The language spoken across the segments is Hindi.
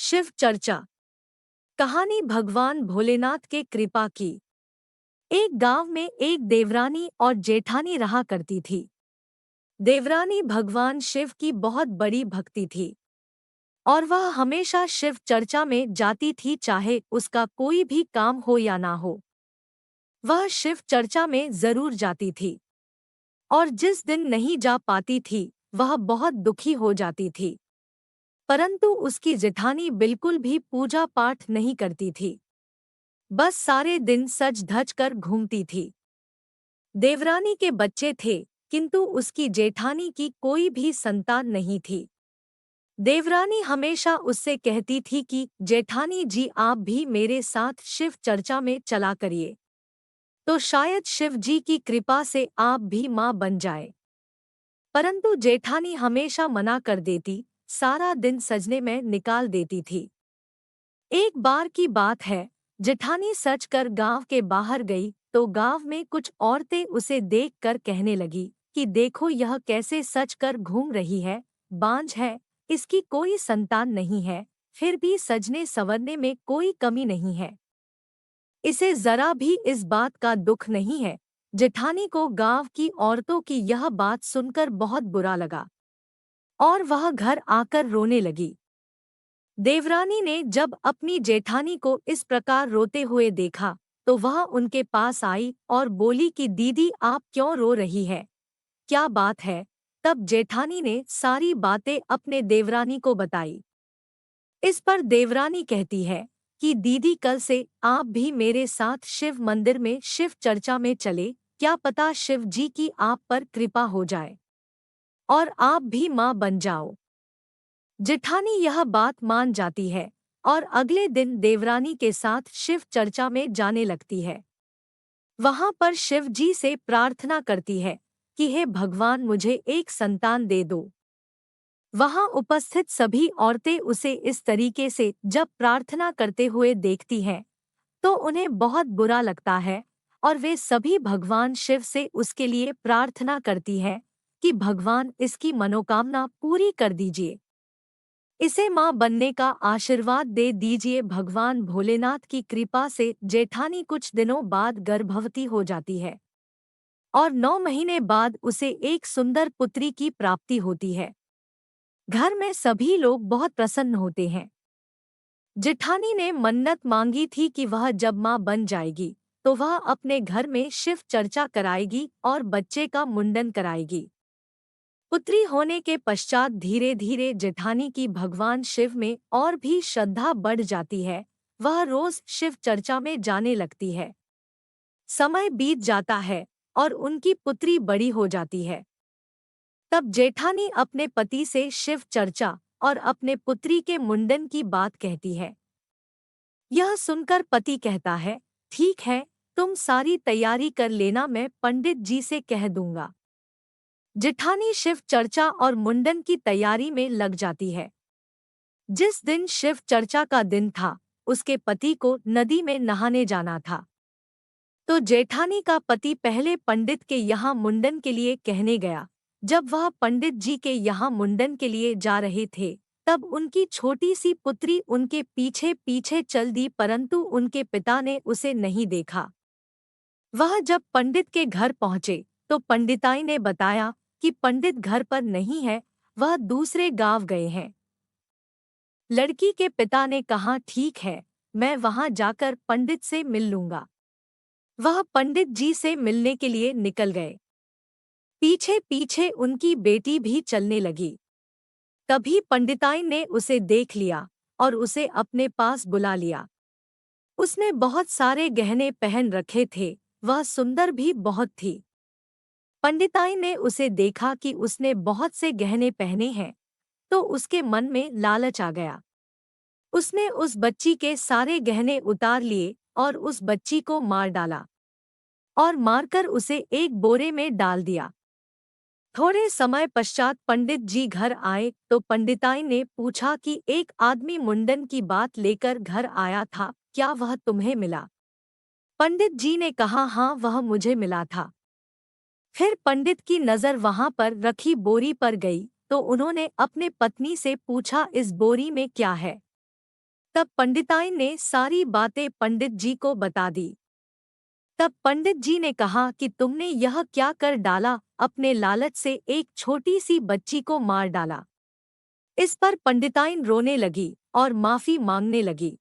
शिव चर्चा। कहानी भगवान भोलेनाथ के कृपा की। एक गांव में एक देवरानी और जेठानी रहा करती थी। देवरानी भगवान शिव की बहुत बड़ी भक्ति थी और वह हमेशा शिव चर्चा में जाती थी, चाहे उसका कोई भी काम हो या ना हो। वह शिव चर्चा में जरूर जाती थी और जिस दिन नहीं जा पाती थी वह बहुत दुखी हो जाती थी। परंतु उसकी जेठानी बिल्कुल भी पूजा पाठ नहीं करती थी, बस सारे दिन सज धज कर घूमती थी। देवरानी के बच्चे थे, किंतु उसकी जेठानी की कोई भी संतान नहीं थी। देवरानी हमेशा उससे कहती थी कि जेठानी जी, आप भी मेरे साथ शिव चर्चा में चला करिए, तो शायद शिव जी की कृपा से आप भी मां बन जाए। परंतु जेठानी हमेशा मना कर देती, सारा दिन सजने में निकाल देती थी। एक बार की बात है, जेठानी सच कर गांव के बाहर गई तो गांव में कुछ औरतें उसे देखकर कहने लगी कि देखो, यह कैसे सच कर घूम रही है, बांझ है, इसकी कोई संतान नहीं है, फिर भी सजने संवरने में कोई कमी नहीं है। इसे जरा भी इस बात का दुख नहीं है। जेठानी को गांव की औरतों की यह बात सुनकर बहुत बुरा लगा और वह घर आकर रोने लगी। देवरानी ने जब अपनी जेठानी को इस प्रकार रोते हुए देखा तो वह उनके पास आई और बोली कि दीदी, आप क्यों रो रही है, क्या बात है। तब जेठानी ने सारी बातें अपने देवरानी को बताई। इस पर देवरानी कहती है कि दीदी, कल से आप भी मेरे साथ शिव मंदिर में शिव चर्चा में चले, क्या पता शिव जी की आप पर कृपा हो जाए और आप भी मां बन जाओ। जेठानी यह बात मान जाती है और अगले दिन देवरानी के साथ शिव चर्चा में जाने लगती है। वहां पर शिव जी से प्रार्थना करती है कि हे भगवान, मुझे एक संतान दे दो। वहां उपस्थित सभी औरतें उसे इस तरीके से जब प्रार्थना करते हुए देखती हैं तो उन्हें बहुत बुरा लगता है और वे सभी भगवान शिव से उसके लिए प्रार्थना करती हैं कि भगवान इसकी मनोकामना पूरी कर दीजिए, इसे मां बनने का आशीर्वाद दे दीजिए। भगवान भोलेनाथ की कृपा से जेठानी कुछ दिनों बाद गर्भवती हो जाती है और 9 महीने बाद उसे एक सुंदर पुत्री की प्राप्ति होती है। घर में सभी लोग बहुत प्रसन्न होते हैं। जेठानी ने मन्नत मांगी थी कि वह जब मां बन जाएगी तो वह अपने घर में शिव चर्चा कराएगी और बच्चे का मुंडन कराएगी। पुत्री होने के पश्चात धीरे धीरे जेठानी की भगवान शिव में और भी श्रद्धा बढ़ जाती है। वह रोज शिव चर्चा में जाने लगती है। समय बीत जाता है और उनकी पुत्री बड़ी हो जाती है। तब जेठानी अपने पति से शिव चर्चा और अपने पुत्री के मुंडन की बात कहती है। यह सुनकर पति कहता है, ठीक है, तुम सारी तैयारी कर लेना, मैं पंडित जी से कह दूंगा। जेठानी शिव चर्चा और मुंडन की तैयारी में लग जाती है। जिस दिन शिव चर्चा का दिन था, उसके पति को नदी में नहाने जाना था। तो जेठानी का पति पहले पंडित के यहाँ मुंडन के लिए कहने गया। जब वह पंडित जी के यहाँ मुंडन के लिए जा रहे थे तब उनकी छोटी सी पुत्री उनके पीछे पीछे चल दी, परंतु उनके पिता ने उसे नहीं देखा। वह जब पंडित के घर पहुंचे तो पंडिताई ने बताया कि पंडित घर पर नहीं है, वह दूसरे गांव गए हैं। लड़की के पिता ने कहा, ठीक है, मैं वहां जाकर पंडित से मिल लूंगा। वह पंडित जी से मिलने के लिए निकल गए। पीछे पीछे उनकी बेटी भी चलने लगी। तभी पंडिताई ने उसे देख लिया और उसे अपने पास बुला लिया। उसने बहुत सारे गहने पहन रखे थे, वह सुंदर भी बहुत थी। पंडिताई ने उसे देखा कि उसने बहुत से गहने पहने हैं तो उसके मन में लालच आ गया। उसने उस बच्ची के सारे गहने उतार लिए और उस बच्ची को मार डाला और मारकर उसे एक बोरे में डाल दिया। थोड़े समय पश्चात पंडित जी घर आए तो पंडिताई ने पूछा कि एक आदमी मुंडन की बात लेकर घर आया था, क्या वह तुम्हें मिला? पंडित जी ने कहा, हाँ, वह मुझे मिला था। फिर पंडित की नज़र वहां पर रखी बोरी पर गई तो उन्होंने अपने पत्नी से पूछा, इस बोरी में क्या है? तब पंडिताइन ने सारी बातें पंडित जी को बता दी। तब पंडित जी ने कहा कि तुमने यह क्या कर डाला, अपने लालच से एक छोटी सी बच्ची को मार डाला। इस पर पंडिताइन रोने लगी और माफी मांगने लगी।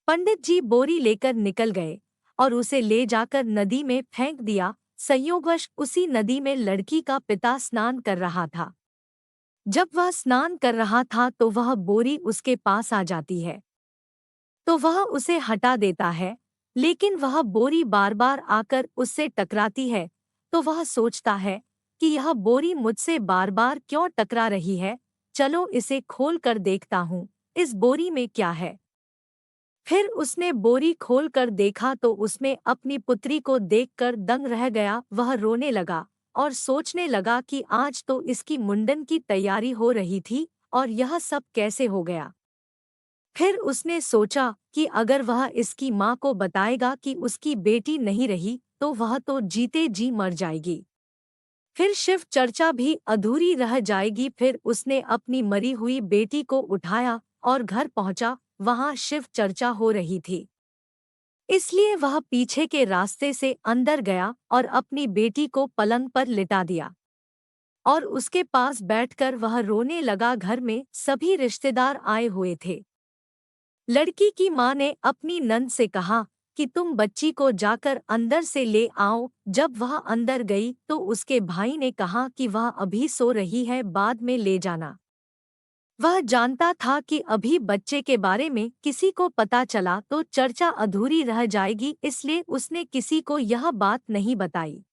पंडित जी बोरी लेकर निकल गए और उसे ले जाकर नदी में फेंक दिया। संयोगवश उसी नदी में लड़की का पिता स्नान कर रहा था। जब वह स्नान कर रहा था तो वह बोरी उसके पास आ जाती है, तो वह उसे हटा देता है, लेकिन वह बोरी बार बार आकर उससे टकराती है। तो वह सोचता है कि यह बोरी मुझसे बार बार क्यों टकरा रही है, चलो इसे खोल कर देखता हूँ, इस बोरी में क्या है। फिर उसने बोरी खोल कर देखा तो उसमें अपनी पुत्री को देखकर दंग रह गया। वह रोने लगा और सोचने लगा कि आज तो इसकी मुंडन की तैयारी हो रही थी और यह सब कैसे हो गया। फिर उसने सोचा कि अगर वह इसकी माँ को बताएगा कि उसकी बेटी नहीं रही तो वह तो जीते जी मर जाएगी, फिर शिव चर्चा भी अधूरी रह जाएगी। फिर उसने अपनी मरी हुई बेटी को उठाया और घर पहुंचा। वहां शिव चर्चा हो रही थी, इसलिए वह पीछे के रास्ते से अंदर गया और अपनी बेटी को पलंग पर लिटा दिया और उसके पास बैठकर वह रोने लगा। घर में सभी रिश्तेदार आए हुए थे। लड़की की माँ ने अपनी नंद से कहा कि तुम बच्ची को जाकर अंदर से ले आओ। जब वह अंदर गई तो उसके भाई ने कहा कि वह अभी सो रही है, बाद में ले जाना। वह जानता था कि अभी बच्चे के बारे में किसी को पता चला तो चर्चा अधूरी रह जाएगी, इसलिए उसने किसी को यह बात नहीं बताई।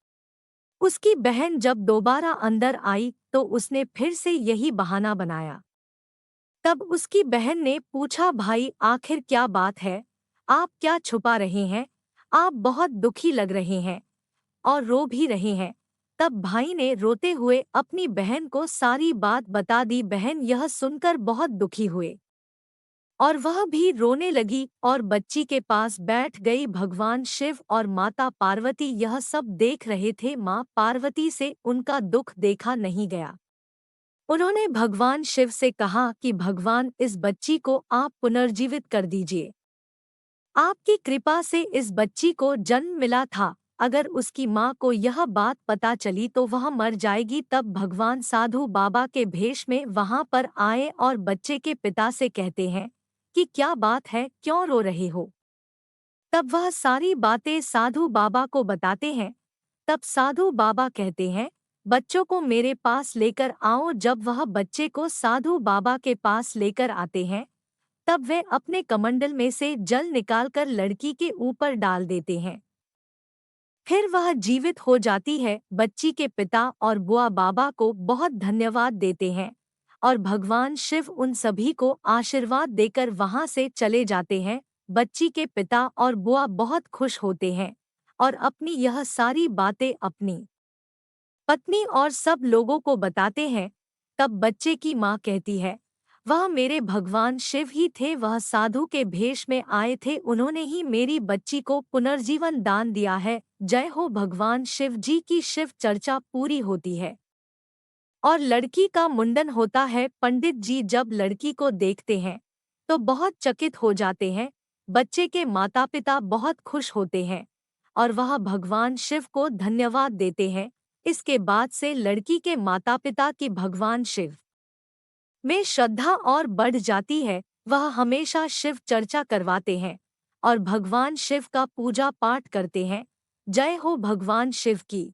उसकी बहन जब दोबारा अंदर आई तो उसने फिर से यही बहाना बनाया। तब उसकी बहन ने पूछा, भाई आखिर क्या बात है, आप क्या छुपा रहे हैं, आप बहुत दुखी लग रहे हैं और रो भी रहे हैं। तब भाई ने रोते हुए अपनी बहन को सारी बात बता दी। बहन यह सुनकर बहुत दुखी हुए और वह भी रोने लगी और बच्ची के पास बैठ गई। भगवान शिव और माता पार्वती यह सब देख रहे थे। माँ पार्वती से उनका दुख देखा नहीं गया। उन्होंने भगवान शिव से कहा कि भगवान, इस बच्ची को आप पुनर्जीवित कर दीजिए। आपकी कृपा से इस बच्ची को जन्म मिला था, अगर उसकी माँ को यह बात पता चली तो वह मर जाएगी। तब भगवान साधु बाबा के भेष में वहां पर आए और बच्चे के पिता से कहते हैं कि क्या बात है, क्यों रो रहे हो। तब वह सारी बातें साधु बाबा को बताते हैं। तब साधु बाबा कहते हैं, बच्चों को मेरे पास लेकर आओ। जब वह बच्चे को साधु बाबा के पास लेकर आते हैं तब वे अपने कमंडल में से जल निकालकर लड़की के ऊपर डाल देते हैं, फिर वह जीवित हो जाती है। बच्ची के पिता और बुआ बाबा को बहुत धन्यवाद देते हैं और भगवान शिव उन सभी को आशीर्वाद देकर वहां से चले जाते हैं। बच्ची के पिता और बुआ बहुत खुश होते हैं और अपनी यह सारी बातें अपनी पत्नी और सब लोगों को बताते हैं। तब बच्चे की माँ कहती है, वह मेरे भगवान शिव ही थे, वह साधु के भेष में आए थे, उन्होंने ही मेरी बच्ची को पुनर्जीवन दान दिया है। जय हो भगवान शिव जी की। शिव चर्चा पूरी होती है और लड़की का मुंडन होता है। पंडित जी जब लड़की को देखते हैं तो बहुत चकित हो जाते हैं। बच्चे के माता पिता बहुत खुश होते हैं और वह भगवान शिव को धन्यवाद देते हैं। इसके बाद से लड़की के माता पिता की भगवान शिव में श्रद्धा और बढ़ जाती है। वह हमेशा शिव चर्चा करवाते हैं और भगवान शिव का पूजा पाठ करते हैं। जय हो भगवान शिव की।